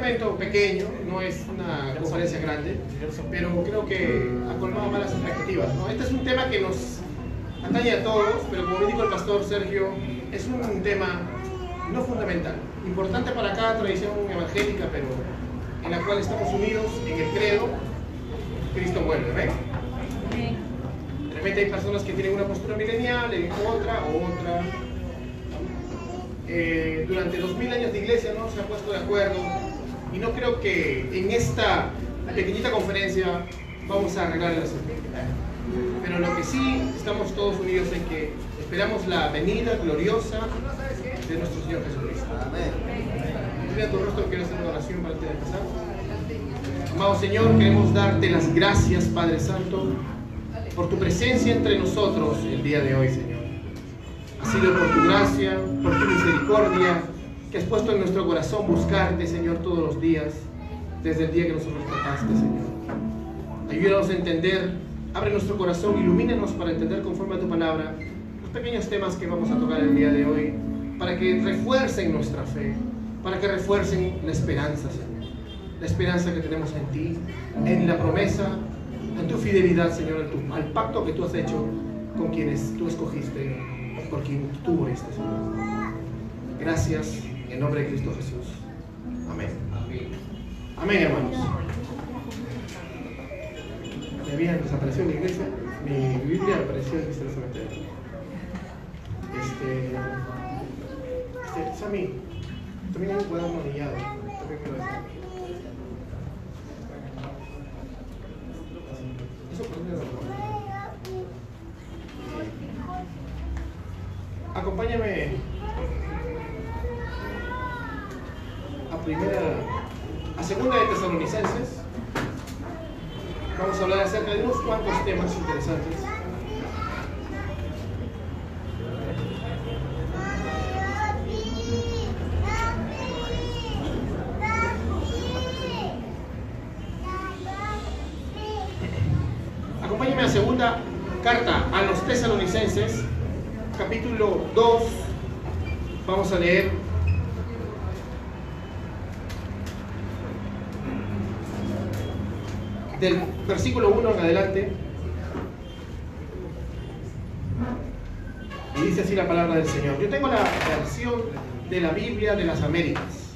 evento pequeño, no es una conferencia grande, pero creo que ha colmado más las expectativas, ¿no? Este es un tema que nos atañe a todos, pero como dijo el pastor Sergio, es un tema no fundamental, importante para cada tradición evangélica, pero en la cual estamos unidos en el credo, Cristo vuelve, ¿ven? De repente hay personas que tienen una postura milenial, otra. Durante 2000 años de iglesia no se ha puesto de acuerdo, y no creo que en esta pequeñita conferencia vamos a arreglar el asunto. Pero lo que sí estamos todos unidos en que esperamos la venida gloriosa de nuestro Señor Jesucristo. Mira tu rostro, quiero hacer una oración para antes de empezar. Amado Señor, queremos darte las gracias, Padre Santo, por tu presencia entre nosotros el día de hoy, Señor. Ha sido por tu gracia, por tu misericordia, que has puesto en nuestro corazón buscarte, Señor, todos los días, desde el día que nos rescataste, Señor. Ayúdanos a entender, abre nuestro corazón, ilumínanos para entender conforme a tu palabra los pequeños temas que vamos a tocar el día de hoy, para que refuercen nuestra fe, para que refuercen la esperanza, Señor. La esperanza que tenemos en ti, en la promesa, en tu fidelidad, Señor, al pacto que tú has hecho con quienes tú escogiste, por quien tú moriste, Señor. Gracias, en nombre de Cristo Jesús. Amén. Amén, hermanos. Me había desaparecido mi iglesia, mi Biblia apareció en el cementerio. Sammy, también hay un cuaderno anillado. También me lo decía. Eso por dónde lo acompáñame a segunda de Tesalonicenses. Vamos a hablar acerca de unos cuantos temas interesantes. Acompáñame a segunda carta a los Tesalonicenses, capítulo 2, vamos a leer del versículo 1 en adelante, y dice así la palabra del Señor. Yo tengo la versión de la Biblia de las Américas.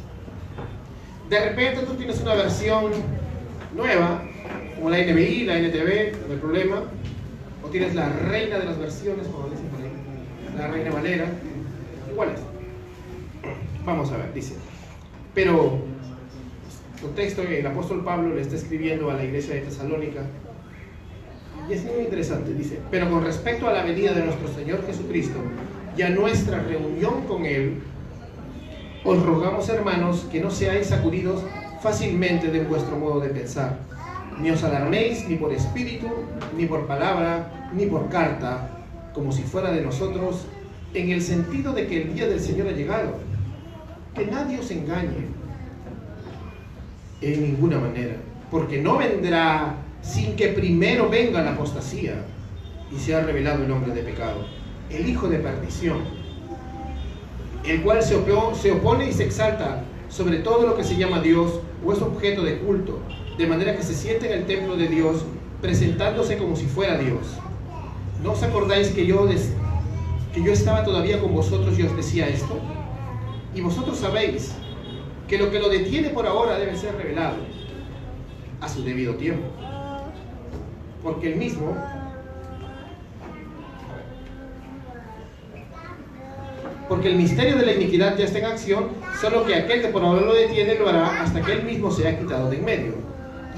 De repente tú tienes una versión nueva, como la NBI, la NTV, no hay problema, o tienes la reina de las versiones, como dicen por ahí, la Reina Valera, igual es. Vamos a ver, dice, pero contexto, el apóstol Pablo le está escribiendo a la iglesia de Tesalónica, y es muy interesante, dice, pero con respecto a la venida de nuestro Señor Jesucristo y a nuestra reunión con Él, os rogamos, hermanos, que no seáis sacudidos fácilmente de vuestro modo de pensar, ni os alarméis ni por espíritu, ni por palabra, ni por carta, como si fuera de nosotros, en el sentido de que el día del Señor ha llegado. Que nadie os engañe en ninguna manera, porque no vendrá sin que primero venga la apostasía y sea revelado el hombre de pecado, el hijo de perdición, el cual se opone y se exalta sobre todo lo que se llama Dios o es objeto de culto, de manera que se siente en el templo de Dios presentándose como si fuera Dios. ¿No os acordáis que yo estaba todavía con vosotros y os decía esto? Y vosotros sabéis que lo que lo detiene por ahora debe ser revelado a su debido tiempo. Porque el misterio de la iniquidad ya está en acción, solo que aquel que por ahora lo detiene lo hará hasta que él mismo sea quitado de en medio.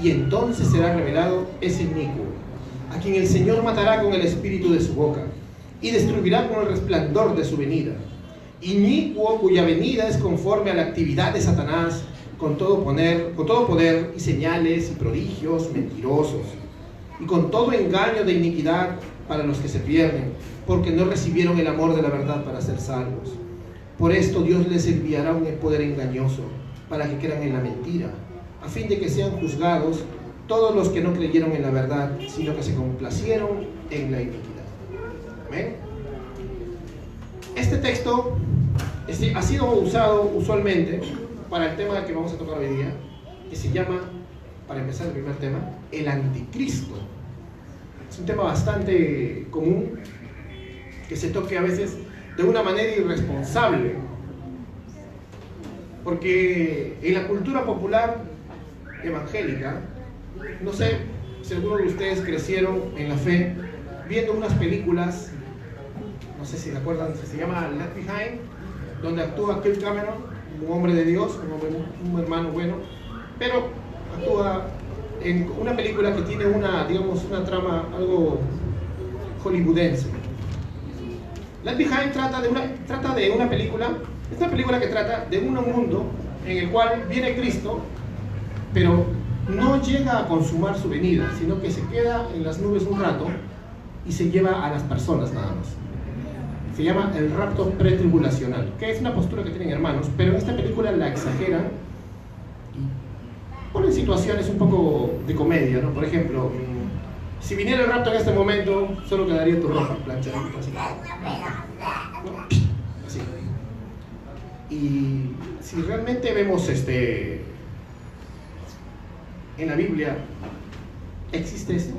Y entonces será revelado ese inicuo, a quien el Señor matará con el espíritu de su boca y destruirá con el resplandor de su venida. Inicuo cuya venida es conforme a la actividad de Satanás, con todo poder y señales y prodigios mentirosos, y con todo engaño de iniquidad para los que se pierden, porque no recibieron el amor de la verdad para ser salvos. Por esto Dios les enviará un poder engañoso, para que crean en la mentira, a fin de que sean juzgados todos los que no creyeron en la verdad, sino que se complacieron en la iniquidad. Amén. Este texto ha sido usado usualmente para el tema que vamos a tocar hoy día, que se llama, para empezar el primer tema, el anticristo. Es un tema bastante común, que se toque a veces de una manera irresponsable, porque en la cultura popular evangélica, no sé si algunos de ustedes crecieron en la fe viendo unas películas, no sé si se acuerdan, se llama Left Behind, donde actúa Kirk Cameron, un hombre de Dios, un hermano bueno, pero actúa en una película que tiene una trama algo hollywoodense. Left Behind trata de una película, es una película que trata de un mundo en el cual viene Cristo, pero no llega a consumar su venida, sino que se queda en las nubes un rato y se lleva a las personas nada más. Se llama el rapto pretribulacional, que es una postura que tienen hermanos, pero en esta película la exageran y ponen situaciones un poco de comedia, ¿no? Por ejemplo, si viniera el rapto en este momento, solo quedaría tu ropa planchadita, así. ¿No? Así. Y si realmente vemos en la Biblia, ¿existe esto?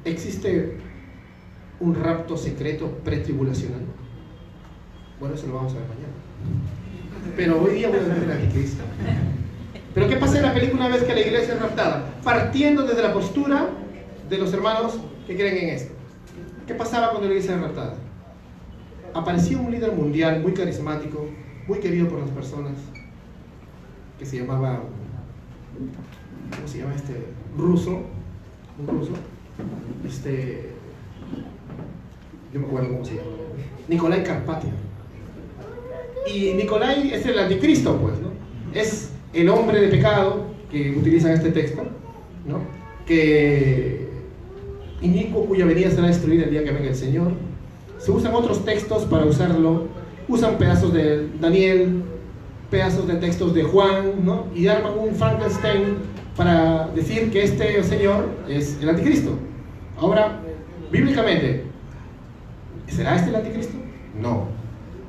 ¿Existe un rapto secreto pretribulacional? Bueno, eso lo vamos a ver mañana. Pero hoy día voy a ver el anticristo. Pero ¿qué pasa en la película una vez que la iglesia es raptada? Partiendo desde la postura de los hermanos que creen en esto. ¿Qué pasaba cuando la iglesia era raptada? Aparecía un líder mundial muy carismático, muy querido por las personas, que se llamaba, ¿cómo se llama ruso? Un ruso. Yo me acuerdo cómo se llama. Nikolai Karpatia. Y Nikolai es el anticristo, pues, ¿no? Es el hombre de pecado que utilizan este texto, ¿no? Que inicuo, cuya venida será destruida el día que venga el Señor. Se usan otros textos para usarlo. Usan pedazos de Daniel, pedazos de textos de Juan, ¿no? Y arman un Frankenstein para decir que este Señor es el anticristo. Ahora, bíblicamente, ¿será este el anticristo? No.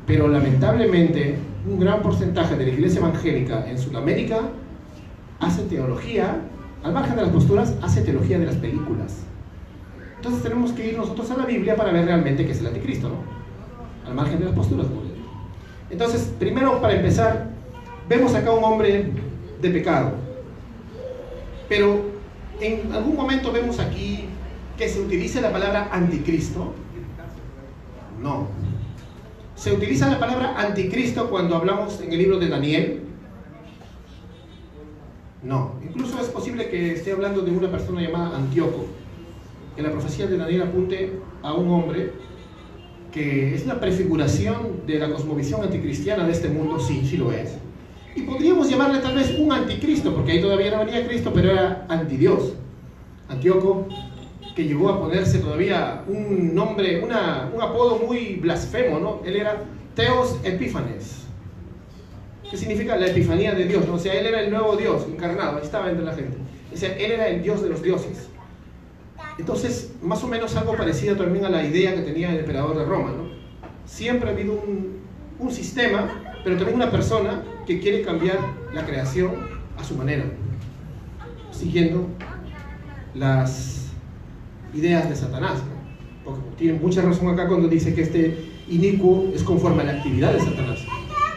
Pero lamentablemente, un gran porcentaje de la iglesia evangélica en Sudamérica hace teología, al margen de las posturas, hace teología de las películas. Entonces tenemos que ir nosotros a la Biblia para ver realmente qué es el anticristo, ¿no? Al margen de las posturas, como les digo. Entonces, primero, para empezar, vemos acá un hombre de pecado. Pero en algún momento vemos aquí que se utilice la palabra anticristo. No. Se utiliza la palabra anticristo cuando hablamos en el libro de Daniel. No. Incluso es posible que esté hablando de una persona llamada Antíoco. Que la profecía de Daniel apunte a un hombre que es la prefiguración de la cosmovisión anticristiana de este mundo. Sí, sí lo es. Y podríamos llamarle tal vez un anticristo, porque ahí todavía no venía Cristo, pero era antidios. Antíoco, que llegó a ponerse todavía un nombre, un apodo muy blasfemo, ¿no? Él era Theos Epífanes, que significa la epifanía de Dios, ¿no? O sea, él era el nuevo Dios encarnado, ahí estaba entre la gente. O sea, él era el Dios de los dioses. Entonces, más o menos algo parecido también a la idea que tenía el emperador de Roma, ¿no? Siempre ha habido un sistema, pero también una persona que quiere cambiar la creación a su manera, siguiendo las ideas de Satanás, ¿no? Porque tiene mucha razón acá cuando dice que este inicuo es conforme a la actividad de Satanás,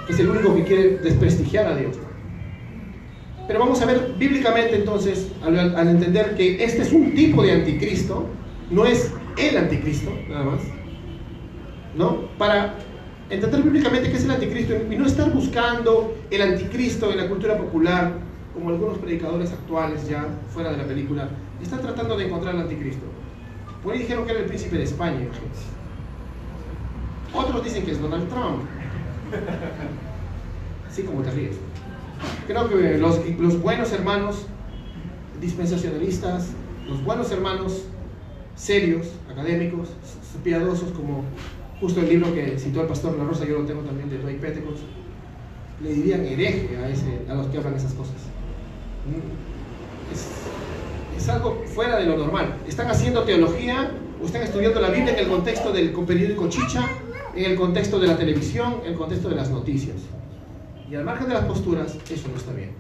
que es el único que quiere desprestigiar a Dios, ¿no? Pero vamos a ver bíblicamente entonces, al entender que este es un tipo de anticristo, no es el anticristo, nada más, ¿no? Para entender bíblicamente qué es el anticristo y no estar buscando el anticristo en la cultura popular, como algunos predicadores actuales ya fuera de la película, están tratando de encontrar el anticristo. Por ahí dijeron que era el príncipe de España. Otros dicen que es Donald Trump. Así como te ríes. Creo que los buenos hermanos dispensacionalistas, los buenos hermanos serios, académicos, piadosos, como justo el libro que citó el pastor La Rosa, yo lo tengo también de Dwight Pentecost, le dirían hereje a los que hablan esas cosas. Es algo fuera de lo normal. Están haciendo teología o están estudiando la Biblia en el contexto del periódico Chicha, en el contexto de la televisión, en el contexto de las noticias. Y al margen de las posturas, eso no está bien.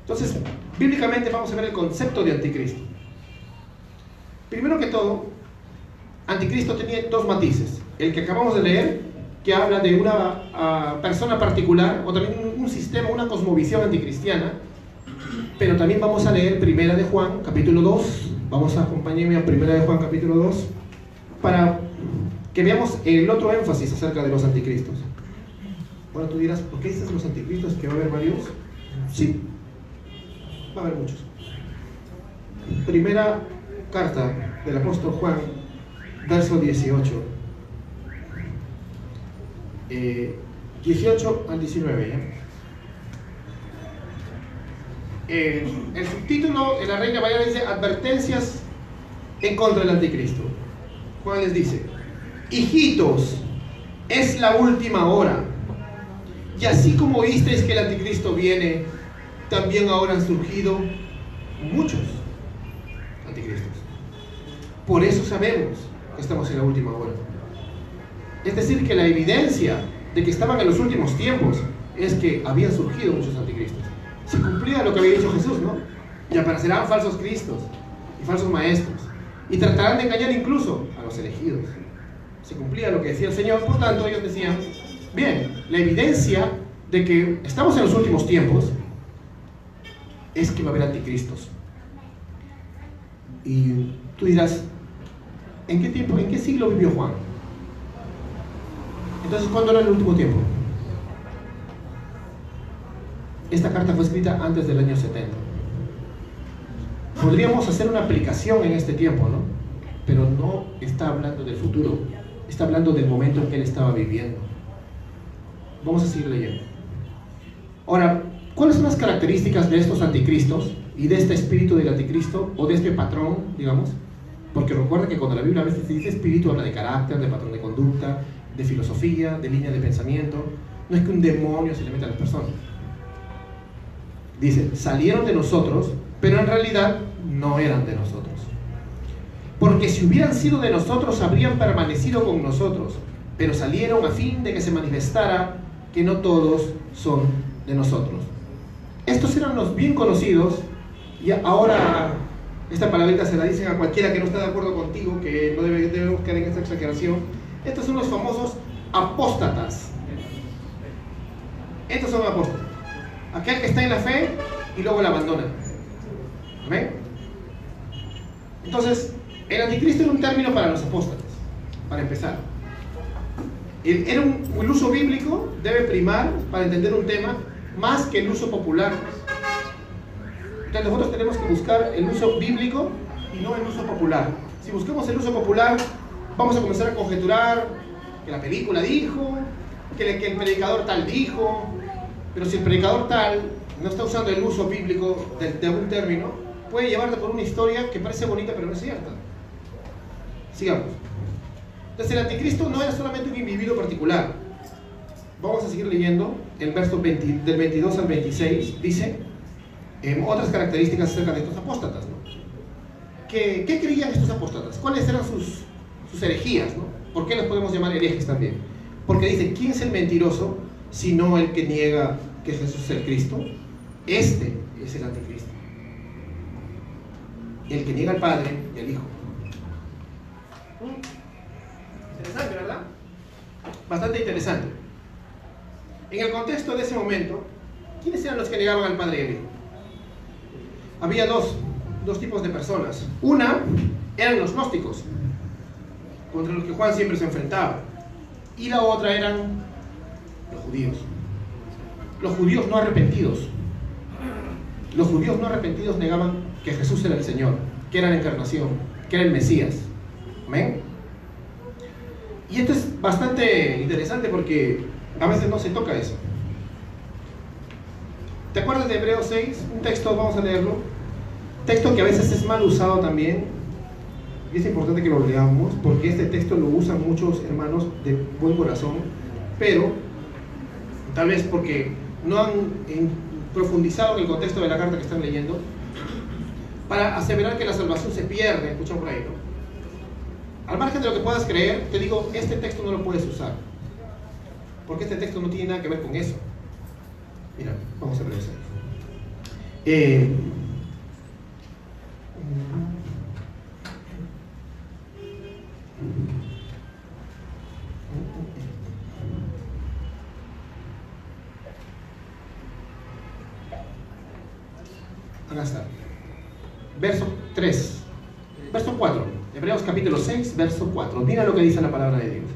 Entonces, bíblicamente vamos a ver el concepto de anticristo. Primero que todo, anticristo tenía dos matices. El que acabamos de leer, que habla de una persona particular, o también un sistema, una cosmovisión anticristiana. Pero también vamos a leer Primera de Juan, capítulo 2. Vamos a acompañarme a Primera de Juan, capítulo 2, para que veamos el otro énfasis acerca de los anticristos. Bueno, tú dirás, ¿por qué dices los anticristos? ¿Que va a haber varios? Sí, va a haber muchos. Primera carta del apóstol Juan, verso 18. 18 al 19, ¿ya? El subtítulo en la Reina Valera dice advertencias en contra del anticristo. Juan les dice: hijitos, es la última hora, y así como oísteis que el anticristo viene, también ahora han surgido muchos anticristos. Por eso sabemos que estamos en la última hora. Es decir, que la evidencia de que estaban en los últimos tiempos es que habían surgido muchos anticristos. Se cumplía lo que había dicho Jesús, ¿no? Y aparecerán falsos cristos y falsos maestros, y tratarán de engañar incluso a los elegidos. Se cumplía lo que decía el Señor. Por tanto, ellos decían: bien, la evidencia de que estamos en los últimos tiempos es que va a haber anticristos. Y tú dirás, ¿en qué tiempo, en qué siglo vivió Juan? Entonces, ¿cuándo era el último tiempo? Esta carta fue escrita antes del año 70. Podríamos hacer una aplicación en este tiempo, ¿no? Pero no está hablando del futuro, está hablando del momento en que él estaba viviendo. Vamos a seguir leyendo. Ahora, ¿cuáles son las características de estos anticristos y de este espíritu del anticristo, o de este patrón, digamos? Porque recuerda que cuando la Biblia a veces se dice espíritu, habla de carácter, de patrón de conducta, de filosofía, de línea de pensamiento. No es que un demonio se le meta a las personas. Dice, salieron de nosotros, pero en realidad no eran de nosotros. Porque si hubieran sido de nosotros, habrían permanecido con nosotros, pero salieron a fin de que se manifestara que no todos son de nosotros. Estos eran los bien conocidos, y ahora esta palabrita se la dicen a cualquiera que no está de acuerdo contigo, que no debemos caer en esta exageración. Estos son los famosos apóstatas. Estos son apóstatas. Aquel que está en la fe y luego la abandona. ¿Amén? Entonces, el anticristo era un término para los apóstatas, para empezar. El uso bíblico debe primar para entender un tema más que el uso popular. Entonces nosotros tenemos que buscar el uso bíblico y no el uso popular. Si buscamos el uso popular, vamos a comenzar a conjeturar que la película dijo, que el predicador tal dijo. Pero si el predicador tal no está usando el uso bíblico de un término, puede llevarte por una historia que parece bonita pero no es cierta. Sigamos. Entonces el anticristo no era solamente un individuo particular. Vamos a seguir leyendo el verso del 22 al 26. Dice otras características acerca de estos apóstatas, ¿no? ¿Qué creían estos apóstatas? ¿Cuáles eran sus herejías, ¿no? ¿Por qué los podemos llamar herejes también? Porque dice, ¿quién es el mentiroso sino el que niega que Jesús es el Cristo? Este es el anticristo, el que niega al Padre y al Hijo. Interesante, ¿verdad? Bastante interesante. En el contexto de ese momento, ¿quiénes eran los que negaban al Padre y al Hijo? Había dos tipos de personas. Una eran los gnósticos, contra los que Juan siempre se enfrentaba, y la otra eran los judíos. Los judíos no arrepentidos. Los judíos no arrepentidos negaban que Jesús era el Señor, que era la encarnación, que era el Mesías. ¿Amén? Y esto es bastante interesante porque a veces no se toca eso. ¿Te acuerdas de Hebreos 6? Un texto, vamos a leerlo. Texto que a veces es mal usado también. Y es importante que lo leamos porque este texto lo usan muchos hermanos de buen corazón, pero tal vez porque no han profundizado en el contexto de la carta que están leyendo, para aseverar que la salvación se pierde. Escuchan por ahí, ¿no? Al margen de lo que puedas creer, te digo, este texto no lo puedes usar, porque este texto no tiene nada que ver con eso. Mira, vamos a regresar. Acá está. Verso 3. Verso 4. Hebreos capítulo 6, verso 4. Mira lo que dice la palabra de Dios.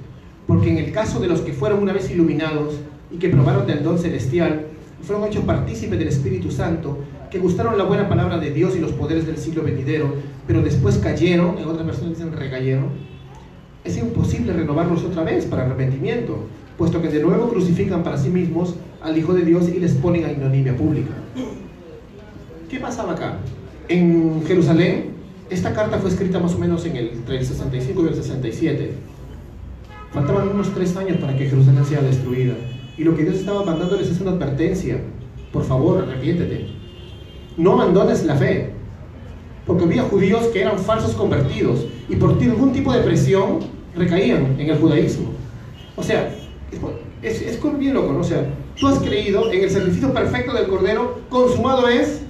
Porque en el caso de los que fueron una vez iluminados y que probaron del don celestial, fueron hechos partícipes del Espíritu Santo, que gustaron la buena palabra de Dios y los poderes del siglo venidero, pero después cayeron, en otras versiones dicen recayeron, es imposible renovarlos otra vez para arrepentimiento, puesto que de nuevo crucifican para sí mismos al Hijo de Dios y les ponen a ignominia pública. ¿Qué pasaba acá? En Jerusalén, esta carta fue escrita más o menos entre el 65 y el 67. Faltaban unos 3 años para que Jerusalén sea destruida. Y lo que Dios estaba mandándoles es una advertencia. Por favor, arrepiéntete. No abandones la fe. Porque había judíos que eran falsos convertidos y por algún tipo de presión recaían en el judaísmo. O sea, es bien loco, ¿no? O sea, tú has creído en el sacrificio perfecto del Cordero, consumado es,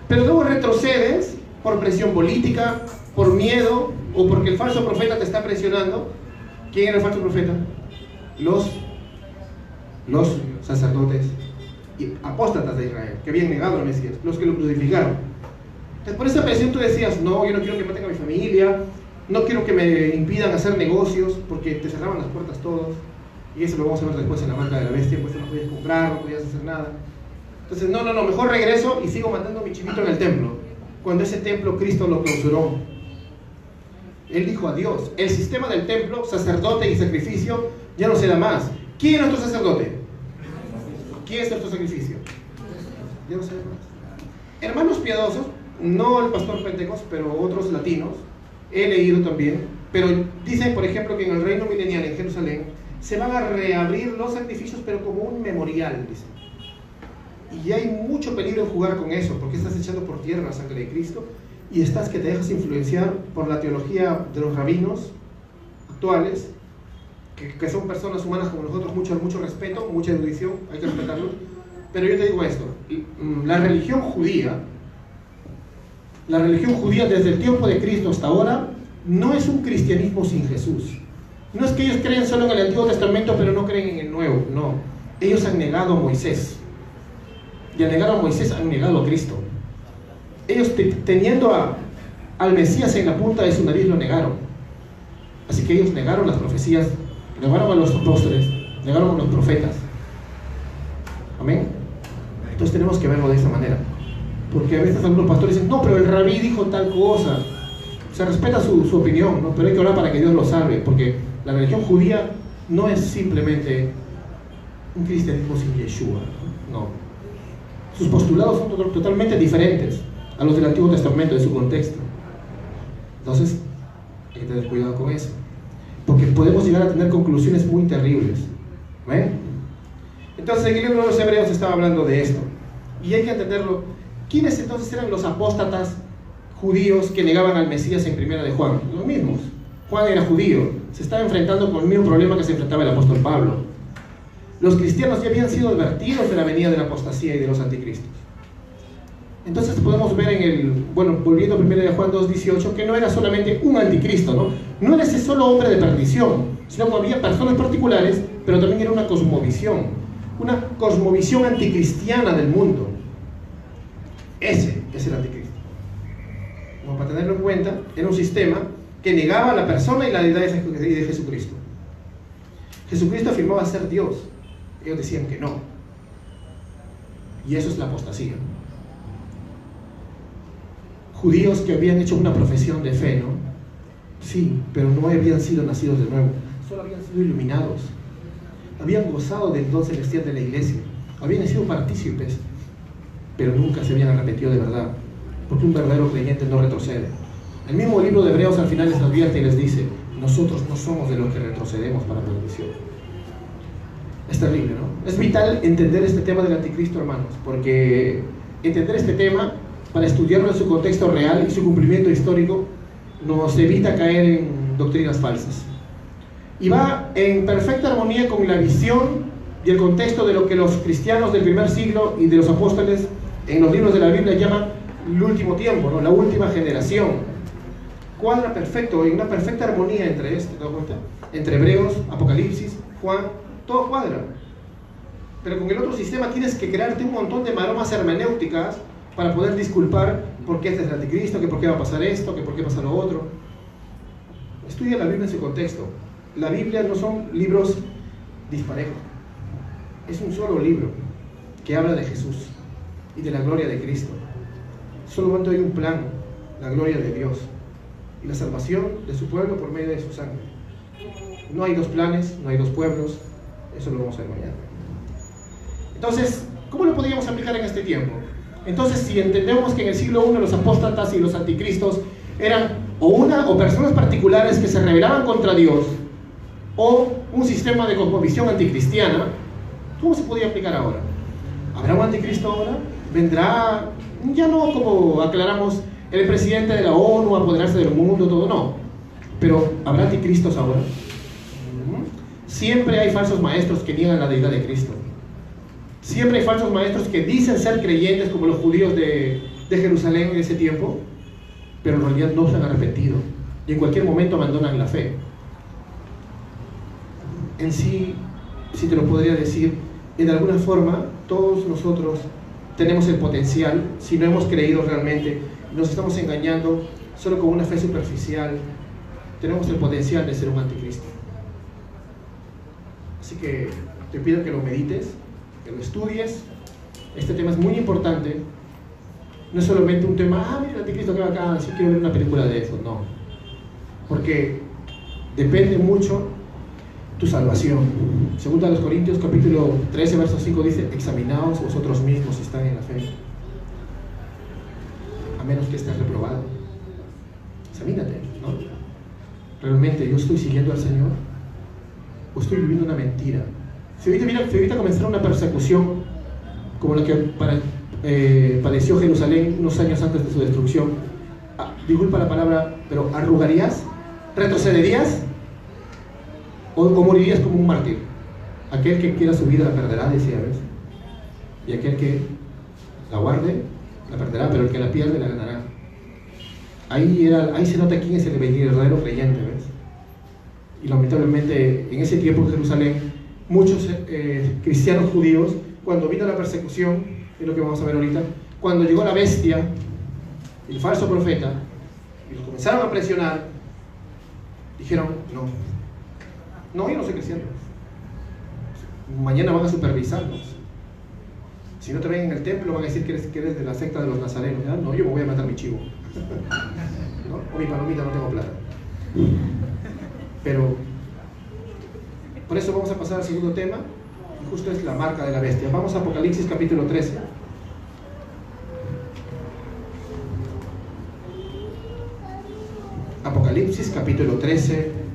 pero luego retrocedes por presión política, por miedo o porque el falso profeta te está presionando. ¿Quién era el falso profeta? Los sacerdotes y apóstatas de Israel, que habían negado al Mesías, los que lo crucificaron. Entonces, por esa presión tú decías, no, yo no quiero que maten a mi familia, no quiero que me impidan hacer negocios, porque te cerraban las puertas todos, y eso lo vamos a ver después en la marca de la bestia, pues no podías comprar, no podías hacer nada. Entonces, no, mejor regreso y sigo matando a mi chivito en el templo, cuando ese templo Cristo lo clausuró. Él dijo a Dios, el sistema del templo, sacerdote y sacrificio, ya no se da más. ¿Quién es nuestro sacerdote? ¿Quién es nuestro sacrificio? Ya no se da más. Hermanos piadosos, no el pastor Pentecostés, pero otros latinos, he leído también, pero dicen, por ejemplo, que en el reino milenial en Jerusalén se van a reabrir los sacrificios, pero como un memorial, dicen. Y hay mucho peligro en jugar con eso, porque estás echando por tierra la sangre de Cristo y estás que te dejas influenciar por la teología de los rabinos actuales, que son personas humanas como nosotros, mucho respeto, mucha erudición, hay que respetarlos. Pero yo te digo esto, la religión judía desde el tiempo de Cristo hasta ahora no es un cristianismo sin Jesús. No es que ellos creen solo en el Antiguo Testamento pero no creen en el Nuevo, no. Ellos han negado a Moisés, y al negar a Moisés han negado a Cristo. Ellos teniendo al Mesías en la punta de su nariz lo negaron. Así que ellos negaron las profecías, negaron a los apóstoles, negaron a los profetas. Amén. Entonces tenemos que verlo de esa manera, porque a veces algunos pastores dicen, no, pero el rabí dijo tal cosa. Se respeta su opinión, ¿no? Pero hay que orar para que Dios lo salve, porque la religión judía no es simplemente un cristianismo sin Yeshua, no. Sus postulados son totalmente diferentes a los del Antiguo Testamento, de su contexto. Entonces hay que tener cuidado con eso, porque podemos llegar a tener conclusiones muy terribles. ¿Ven? Entonces en el libro de los Hebreos estaba hablando de esto, y hay que entenderlo. ¿Quiénes entonces eran los apóstatas judíos que negaban al Mesías en primera de Juan? Los mismos. Juan era judío, se estaba enfrentando con el mismo problema que se enfrentaba el apóstol Pablo. Los cristianos ya habían sido advertidos de la venida de la apostasía y de los anticristos. Entonces podemos ver volviendo a primera de Juan 2:18, que no era solamente un anticristo, no era ese solo hombre de perdición, sino que había personas particulares, pero también era una cosmovisión anticristiana del mundo. Ese es el anticristo. Como para tenerlo en cuenta, era un sistema que negaba a la persona y la deidad de Jesucristo. Jesucristo afirmaba ser Dios, ellos decían que no, y eso es la apostasía. Judíos que habían hecho una profesión de fe, ¿no? Sí, pero no habían sido nacidos de nuevo, solo habían sido iluminados, habían gozado del don celestial de la iglesia, habían sido partícipes, pero nunca se habían arrepentido de verdad, porque un verdadero creyente no retrocede. El mismo libro de Hebreos al final les advierte y les dice, nosotros no somos de los que retrocedemos para perdición. Es terrible, ¿no? Es vital entender este tema del anticristo, hermanos, porque entender este tema, para estudiarlo en su contexto real y su cumplimiento histórico, nos evita caer en doctrinas falsas. Y va en perfecta armonía con la visión y el contexto de lo que los cristianos del primer siglo y de los apóstoles en los libros de la Biblia llaman el último tiempo, ¿no? La última generación. Cuadra perfecto, en una perfecta armonía entre esto, ¿te das cuenta? Entre Hebreos, Apocalipsis, Juan, todo cuadra. Pero con el otro sistema tienes que crearte un montón de maromas hermenéuticas para poder disculpar por qué este es el anticristo, que por qué va a pasar esto, que por qué pasa lo otro. Estudia la Biblia en su contexto. La Biblia no son libros disparejos. Es un solo libro que habla de Jesús y de la gloria de Cristo. Solamente hay un plan, la gloria de Dios y la salvación de su pueblo por medio de su sangre. No hay dos planes, no hay dos pueblos. Eso lo vamos a ver mañana. Entonces, ¿cómo lo podríamos aplicar en este tiempo? Entonces, si entendemos que en el siglo I los apóstatas y los anticristos eran o personas particulares que se rebelaban contra Dios, o un sistema de cosmovisión anticristiana, ¿cómo se podría aplicar ahora? ¿Habrá un anticristo ahora? ¿Vendrá, ya no como aclaramos, el presidente de la ONU a apoderarse del mundo, todo? No. Pero ¿habrá anticristos ahora? Siempre hay falsos maestros que niegan la deidad de Cristo. Siempre hay falsos maestros que dicen ser creyentes, como los judíos de Jerusalén en ese tiempo, pero en realidad no se han arrepentido y en cualquier momento abandonan la fe. En sí, si te lo podría decir, de alguna forma todos nosotros tenemos el potencial, si no hemos creído realmente, nos estamos engañando solo con una fe superficial, tenemos el potencial de ser un anticristo. Así que te pido que lo medites, que lo estudies. Este tema es muy importante. No es solamente un tema, mira el anticristo que va acá, sí quiero ver una película de eso, no. Porque depende mucho tu salvación. Segunda a los Corintios, capítulo 13, verso 5 dice: examinaos vosotros mismos si están en la fe, a menos que estés reprobado. Examínate, ¿no? ¿Realmente yo estoy siguiendo al Señor? ¿O estoy viviendo una mentira? Si ahorita comenzara una persecución como la que padeció Jerusalén unos años antes de su destrucción, disculpa la palabra, pero ¿arrugarías? ¿Retrocederías? ¿O morirías como un mártir? Aquel que quiera su vida la perderá, decía, ¿ves? Y aquel que la guarde, la perderá, pero el que la pierde, la ganará. Ahí se nota quién es el verdadero creyente, ¿ves? Y lamentablemente, en ese tiempo en Jerusalén, muchos cristianos judíos, cuando vino la persecución, es lo que vamos a ver ahorita, cuando llegó la bestia, el falso profeta, y los comenzaron a presionar, dijeron: no, yo no soy cristiano. Mañana van a supervisarnos. Si no te ven en el templo, van a decir que eres de la secta de los nazarenos. ¿Ya? No, yo me voy a matar mi chivo. ¿No? O mi palomita, no tengo plata. Pero, por eso vamos a pasar al segundo tema, y justo es la marca de la bestia. Vamos a Apocalipsis capítulo 13. Apocalipsis capítulo 13.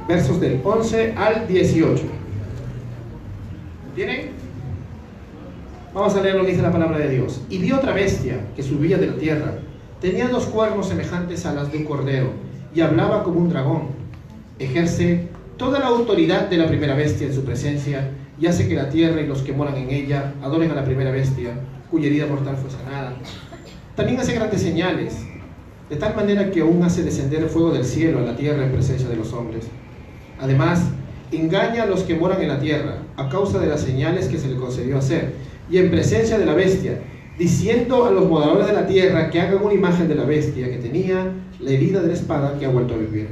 Versos del 11 al 18. ¿Tienen? Vamos a leer lo que dice la palabra de Dios. Y vi otra bestia que subía de la tierra. Tenía 2 cuernos semejantes a las de un cordero, y hablaba como un dragón. Ejerce toda la autoridad de la primera bestia en su presencia, y hace que la tierra y los que moran en ella adoren a la primera bestia, cuya herida mortal fue sanada. También hace grandes señales, de tal manera que aún hace descender el fuego del cielo a la tierra en presencia de los hombres. Además, engaña a los que moran en la tierra, a causa de las señales que se le concedió hacer, y en presencia de la bestia, diciendo a los moradores de la tierra que hagan una imagen de la bestia que tenía la herida de la espada, que ha vuelto a vivir.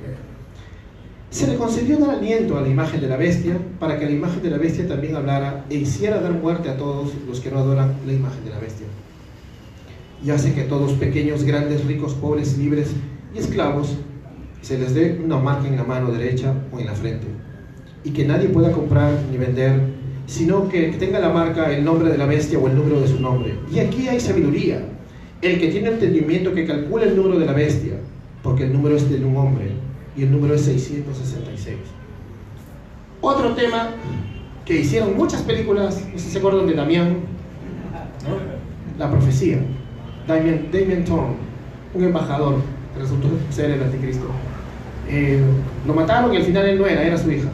Se le concedió dar aliento a la imagen de la bestia, para que la imagen de la bestia también hablara e hiciera dar muerte a todos los que no adoran la imagen de la bestia. Y hace que todos, pequeños, grandes, ricos, pobres, libres y esclavos, se les dé una marca en la mano derecha o en la frente, y que nadie pueda comprar ni vender, sino que tenga la marca, el nombre de la bestia o el número de su nombre. Y aquí hay sabiduría. El que tiene entendimiento, que calcule el número de la bestia, porque el número es de un hombre, y el número es 666. Otro tema que hicieron muchas películas, no sé si se acuerdan de Damián, ¿no? La profecía. Damien Thorn, un embajador que resultó ser el anticristo. Lo mataron y al final él no era su hija.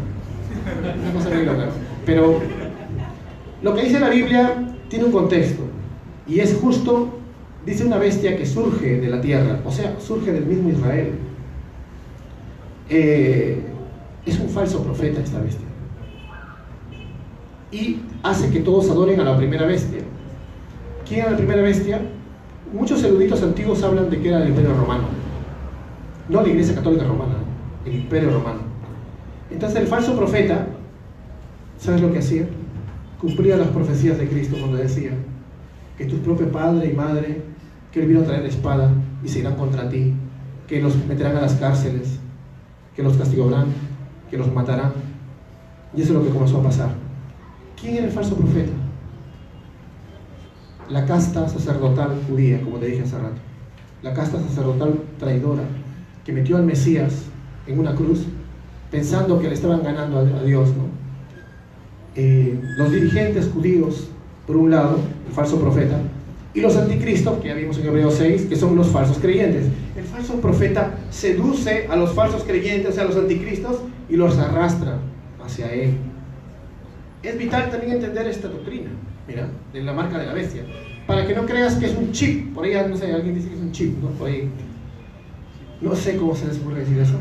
Una cosa muy loca. Pero lo que dice la Biblia tiene un contexto, y es justo, dice una bestia que surge de la tierra, o sea, surge del mismo Israel. Es un falso profeta esta bestia, y hace que todos adoren a la primera bestia. ¿Quién era la primera bestia? Muchos eruditos antiguos hablan de que era el Imperio Romano, no la Iglesia Católica Romana, el Imperio Romano. Entonces el falso profeta, ¿sabes lo que hacía? Cumplía las profecías de Cristo cuando decía que tu propio padre y madre, que él vino a traer la espada y se irán contra ti, que los meterán a las cárceles, que los castigarán, que los matarán. Y eso es lo que comenzó a pasar. ¿Quién era el falso profeta? La casta sacerdotal judía, como te dije hace rato. La casta sacerdotal traidora, que metió al Mesías en una cruz, pensando que le estaban ganando a Dios, ¿no? Los dirigentes judíos, por un lado, el falso profeta, y los anticristos, que ya vimos en Hebreos 6, que son los falsos creyentes. El falso profeta seduce a los falsos creyentes, o sea, a los anticristos, y los arrastra hacia él. Es vital también entender esta doctrina, mira, de la marca de la bestia, para que no creas que es un chip. Por ahí, no sé, alguien dice que es un chip, ¿no? Por ahí, no sé cómo se les ocurre decir eso,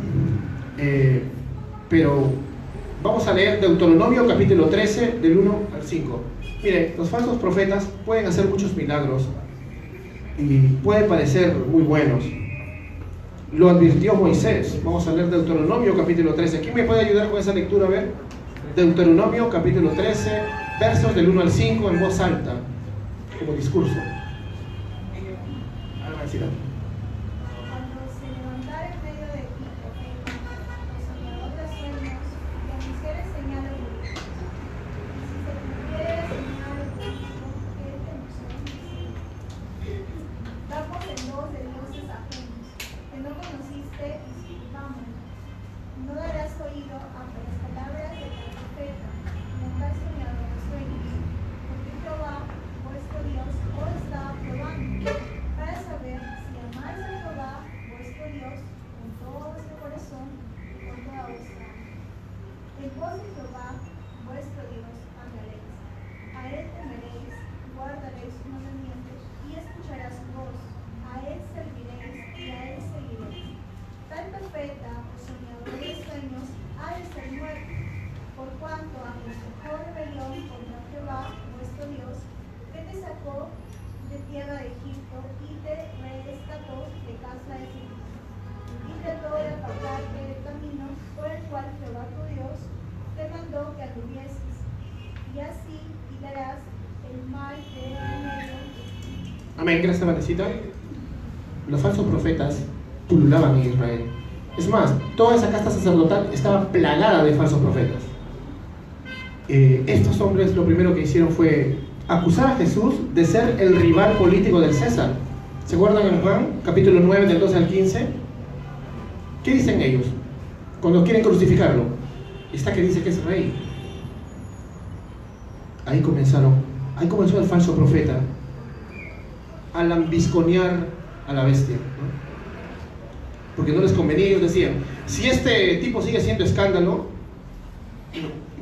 pero vamos a leer Deuteronomio capítulo 13, del 1 al 5. Miren, los falsos profetas pueden hacer muchos milagros y pueden parecer muy buenos. Lo advirtió Moisés. Vamos a leer Deuteronomio capítulo 13. ¿Quién me puede ayudar con esa lectura? A ver, Deuteronomio capítulo 13, versos del 1 al 5 en voz alta, como discurso. Ahora decir algo. Amén, gracias, Vanesita. Los falsos profetas pululaban en Israel. Es más, toda esa casta sacerdotal estaba plagada de falsos profetas. Estos hombres lo primero que hicieron fue acusar a Jesús de ser el rival político del César. ¿Se acuerdan en Juan, capítulo 9, del 12 al 15? ¿Qué dicen ellos cuando quieren crucificarlo? Está que dice que es rey. Ahí comenzó el falso profeta a lambisconear a la bestia, ¿no? Porque no les convenía. Ellos decían, si este tipo sigue haciendo escándalo,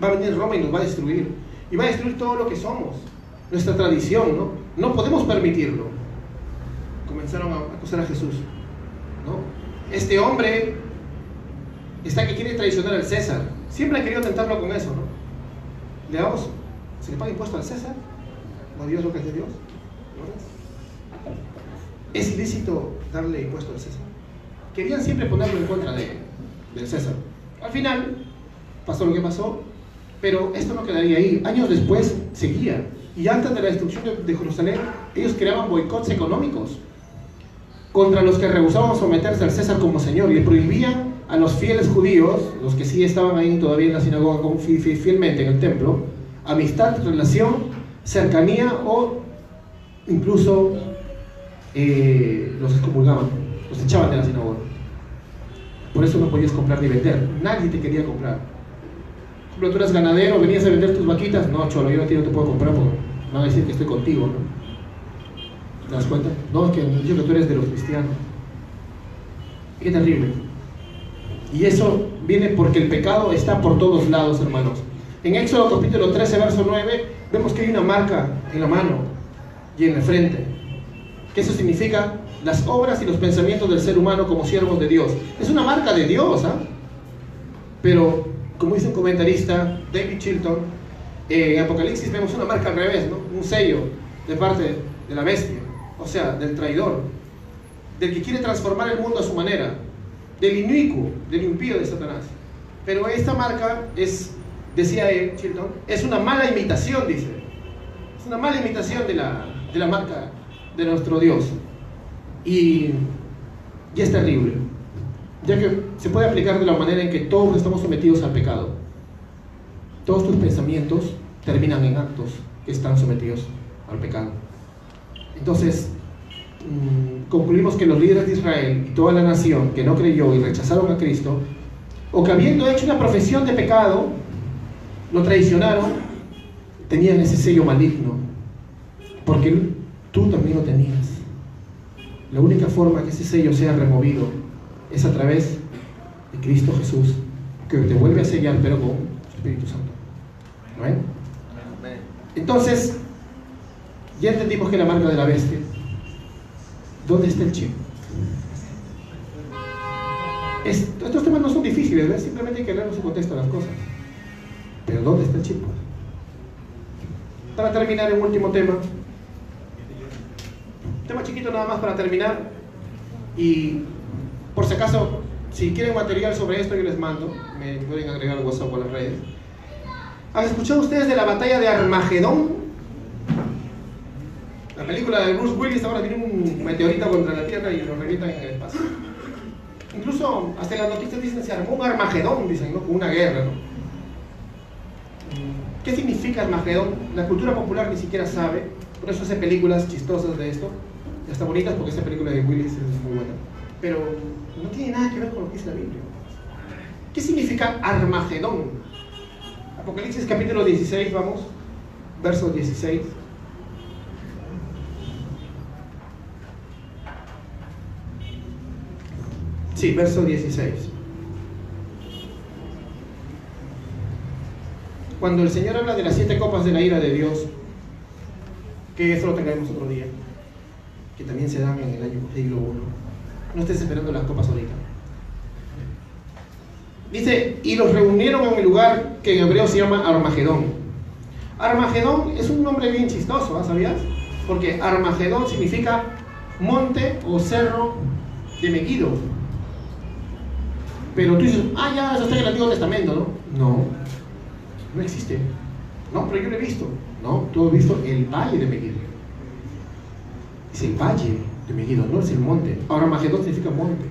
va a venir Roma y nos va a destruir, y va a destruir todo lo que somos, nuestra tradición, ¿no? No podemos permitirlo. Comenzaron a acusar a Jesús, ¿no? Este hombre está que quiere traicionar al César. Siempre han querido tentarlo con eso, ¿no? Leamos, ¿se le paga impuesto al César? ¿O Dios lo que es de Dios? ¿No? ¿Es ilícito darle impuesto al César? Querían siempre ponerlo en contra del César. Al final pasó lo que pasó, pero esto no quedaría ahí. Años después seguía, y antes de la destrucción de Jerusalén, ellos creaban boicots económicos contra los que rehusaban someterse al César como señor, y le prohibían a los fieles judíos, los que sí estaban ahí todavía en la sinagoga fielmente en el templo, amistad, relación, cercanía, o incluso los excomulgaban, los echaban de la sinagoga. Por eso no podías comprar ni vender, nadie te quería comprar. ejemplo, tú eres ganadero, venías a vender tus vaquitas, no, cholo, yo a ti no te puedo comprar porque me van a decir que estoy contigo, ¿no? ¿Te das cuenta? No, es que me han dicho que tú eres de los cristianos. Qué terrible. Y eso viene porque el pecado está por todos lados, hermanos. En Éxodo capítulo 13, verso 9, vemos que hay una marca en la mano y en la frente. Que eso significa las obras y los pensamientos del ser humano como siervos de Dios. Es una marca de Dios, ¿ah? Pero, como dice un comentarista, David Chilton, en Apocalipsis vemos una marca al revés, ¿no? Un sello de parte de la bestia, o sea, del traidor, del que quiere transformar el mundo a su manera, del inicuo, del impío de Satanás. Pero esta marca es, decía Chilton, es una mala imitación, dice. Es una mala imitación de la marca de nuestro Dios. Y es terrible, ya que se puede aplicar de la manera en que todos estamos sometidos al pecado. Todos tus pensamientos terminan en actos que están sometidos al pecado. Entonces, concluimos que los líderes de Israel y toda la nación que no creyó y rechazaron a Cristo, o que habiendo hecho una profesión de pecado, lo traicionaron, tenían ese sello maligno, porque tú también lo tenías. La única forma que ese sello sea removido es a través de Cristo Jesús, que te vuelve a sellar, pero con su Espíritu Santo. ¿No ven? Entonces, ya entendimos que la marca de la bestia. ¿Dónde está el chip? Estos temas no son difíciles, ¿ves? Simplemente hay que leer en su contexto las cosas. Pero ¿dónde está el chip? Para terminar, un último tema chiquito nada más para terminar, y por si acaso, si quieren material sobre esto yo les mando, me pueden agregar al WhatsApp o a las redes. ¿Han escuchado ustedes de la batalla de Armagedón? La película de Bruce Willis, ahora viene un meteorito contra la Tierra y lo revientan en el espacio. Incluso hasta en las noticias dicen se armó un Armagedón, dicen, ¿no? Una guerra, ¿no? ¿Qué significa Armagedón? La cultura popular ni siquiera sabe, por eso hace películas chistosas de esto. Está bonitas porque esta película de Willis es muy buena, pero no tiene nada que ver con lo que dice la Biblia. ¿Qué significa Armagedón? Apocalipsis capítulo 16, vamos, verso 16. Sí, verso 16. Cuando el Señor habla de las 7 copas de la ira de Dios, que eso lo tendremos otro día, que también se dan en el año siglo I. No estés esperando las copas ahorita. Dice, y los reunieron en un lugar que en hebreo se llama Armagedón. Armagedón es un nombre bien chistoso, ¿sabías? Porque Armagedón significa monte o cerro de Megiddo. Pero tú dices, ya, eso está en el Antiguo Testamento, ¿no? No, no existe. No, pero yo lo he visto. No, tú has visto el valle de Megiddo. Es el valle de Megiddo, no es el monte. Ahora Armagedón significa monte.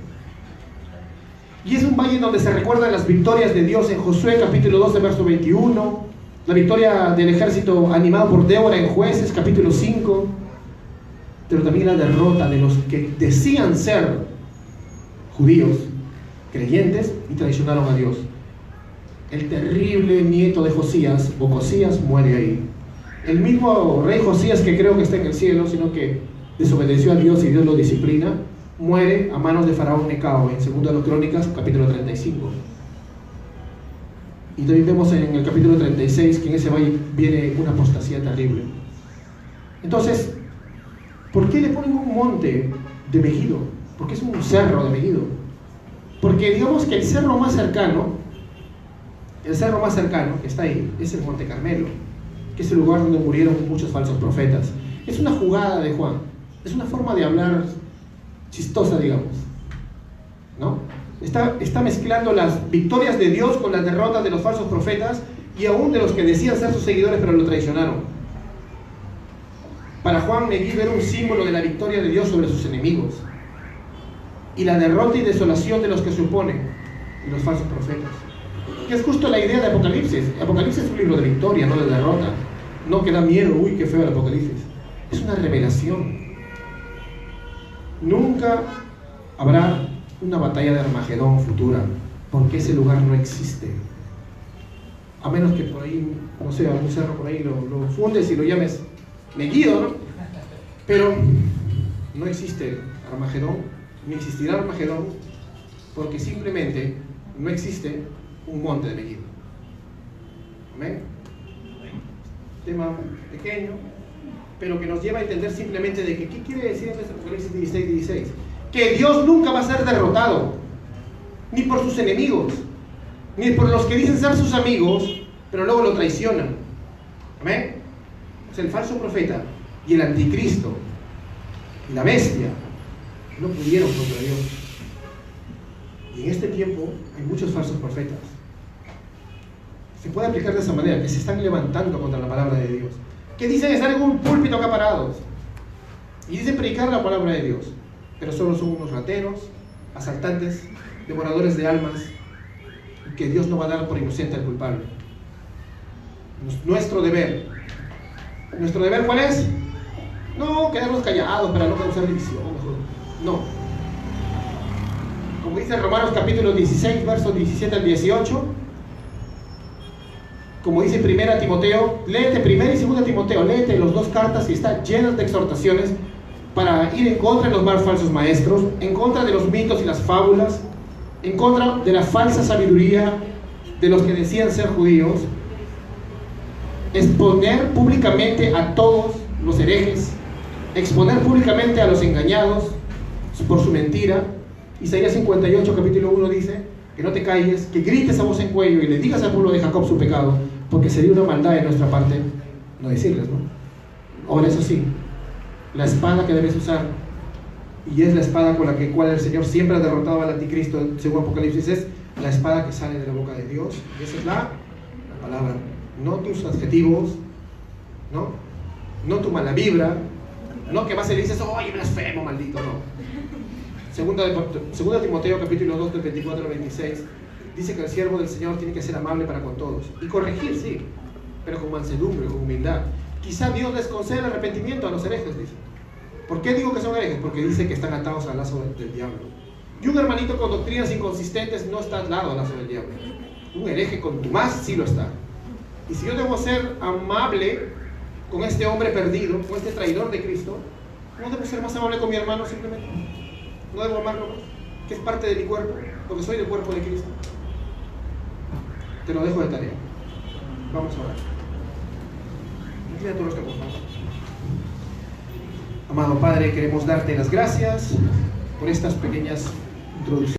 Y es un valle donde se recuerdan las victorias de Dios en Josué capítulo 12, verso 21, la victoria del ejército animado por Débora en Jueces capítulo 5, pero también la derrota de los que decían ser judíos, creyentes, y traicionaron a Dios. El terrible nieto de Josías, Ocosías, muere ahí. El mismo rey Josías, que creo que está en el cielo, sino que desobedeció a Dios y Dios lo disciplina, muere a manos de Faraón Necao en 2 de las Crónicas capítulo 35. Y también vemos en el capítulo 36 que en ese valle viene una apostasía terrible. Entonces, ¿por qué le ponen un monte de Megiddo? ¿Por qué es un cerro de Megiddo? Porque digamos que el cerro más cercano que está ahí es el Monte Carmelo, que es el lugar donde murieron muchos falsos profetas. Es una jugada de Juan, es una forma de hablar chistosa, digamos, ¿no? Está mezclando las victorias de Dios con las derrotas de los falsos profetas y aún de los que decían ser sus seguidores pero lo traicionaron. Para Juan, Megiddo era un símbolo de la victoria de Dios sobre sus enemigos y la derrota y desolación de los que se oponen, y los falsos profetas. Que es justo la idea de Apocalipsis. Apocalipsis es un libro de victoria, no de derrota. No que da miedo, uy, qué feo el Apocalipsis. Es una revelación. Nunca habrá una batalla de Armagedón futura, porque ese lugar no existe. a menos que por ahí, no sé, algún cerro por ahí lo fundes y lo llames Megiddo, ¿no? Pero no existe Armagedón, ni existirá Armagedón, porque simplemente no existe un monte de Megiddo. ¿Amén? Tema pequeño, pero que nos lleva a entender simplemente de que, ¿qué quiere decir en este Apocalipsis 16:16? Que Dios nunca va a ser derrotado, ni por sus enemigos, ni por los que dicen ser sus amigos, pero luego lo traicionan. ¿Amén? O sea, el falso profeta y el anticristo y la bestia no pudieron contra Dios. Y en este tiempo hay muchos falsos profetas. Se puede aplicar de esa manera, que se están levantando contra la palabra de Dios, que dicen estar en un púlpito acá parados y dicen predicar la palabra de Dios, pero solo son unos rateros, asaltantes, devoradores de almas, y que Dios no va a dar por inocente al culpable. Nuestro deber ¿cuál es? No quedarnos callados para no causar división, no. Como dice Romanos capítulo 16 versos 17 al 18, como dice 1 Timoteo, léete 1 y 2 Timoteo, léete las dos cartas y está llenas de exhortaciones para ir en contra de los más falsos maestros, en contra de los mitos y las fábulas, en contra de la falsa sabiduría de los que decían ser judíos, exponer públicamente a todos los herejes, exponer públicamente a los engañados por su mentira. Isaías 58 capítulo 1 dice que no te calles, que grites a voz en cuello y le digas al pueblo de Jacob su pecado, porque sería una maldad de nuestra parte no decirles, ¿no? Ahora, eso sí, la espada que debes usar, y es la espada con la cual el Señor siempre ha derrotado al anticristo según Apocalipsis, es la espada que sale de la boca de Dios, y esa es la palabra, no tus adjetivos, no tu mala vibra, no que vas y le dices, oye, blasfemo, maldito, no. Segunda Timoteo capítulo 2 del 24 al 26 dice que el siervo del Señor tiene que ser amable para con todos y corregir, sí, pero con mansedumbre, con humildad. Quizá Dios les conceda el arrepentimiento a los herejes, dice. ¿Por qué digo que son herejes? Porque dice que están atados al lazo del diablo. Y un hermanito con doctrinas inconsistentes no está atado al lazo del diablo. Un hereje contumaz sí lo está. Y si yo debo ser amable con este hombre perdido, con este traidor de Cristo, ¿no debo ser más amable con mi hermano simplemente? ¿No debo amarlo más? Que es parte de mi cuerpo, porque soy del cuerpo de Cristo. Te lo dejo de tarea. Vamos a orar. Inclina tu rostro, por favor. Amado Padre, queremos darte las gracias por estas pequeñas introducciones.